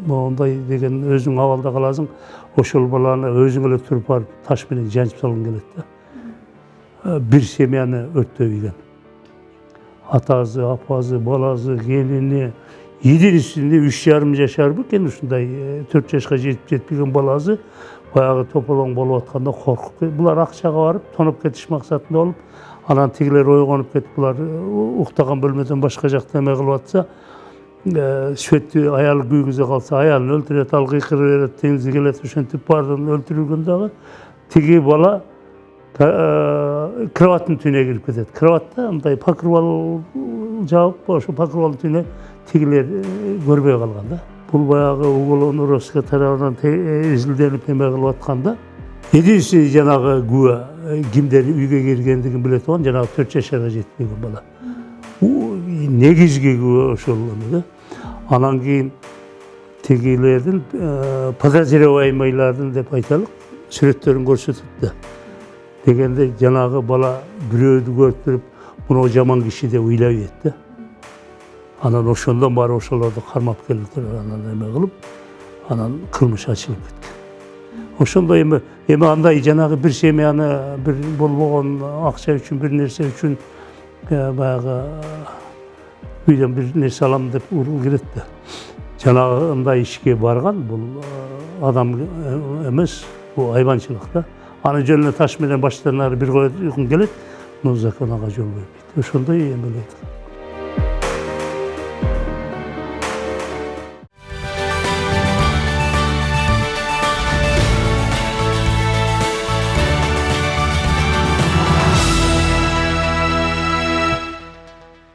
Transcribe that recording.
Мондай деген өзүң абалда каласың, ошол баланы өзүң эле туруп барып таш менен жанчып салгың келет да. Бир семьяны өрттөбүйгөн. Атасы, апасы, баласы, келини, единственный 3,5 жашар бекен ушундай 4 жашка жетип жетпеген баласы баягы тополоң болуп атканда коркуп, булар акчага барып тоноп кетиш максатында болуп, анан тигилер ойгонуп кетип, булар уктаган бөлмөдөн башка жакта эме кылып атса, Светти аялы күйгүзө калса, аялын өлтүрөт, ал кыйкырып берет, теңизи келет, ошентип баардыгын өлтүрүлгөн дагы. Тиги бала кроваттын түбүнө кирип кетет. Кроватта мындай покрывал жабып, ошо покрывалдын түбүнө тигилер көрбөй калган да. Бул баягы уголовный тарабынан изилденип эме кылып атканда, единственный жанагы күбө кимдер үйгө киргендигин биле турган жанагы 4 жашарга жетпеген бала. Негизги күбө ошол да. Анан кийин тигилердин подозреваемыйлардын деп айталык, сүрөттөрүн көрсөтүп да. Дегенде жанагы бала бирөөдү көрүп туруп, муну жаман киши деп ыйлай берет да. Анан ошондон баары ошолорду кармап келип анан эме кылып, анан кылмыш ачылып кеткен. Ошондой эми андай жанагы бир семьяны бир болбогон акча үчүн, бир нерсе үчүн баягы үйдөн бир нерсе алам деп уруу келет да. Жанагы ындай ишке барган бул адам эмес, бул айбанчылык да. Аны жөнүнө таш менен баштарына бир койгон келет, но закон ага жол бербейт. Ошондой эмелер.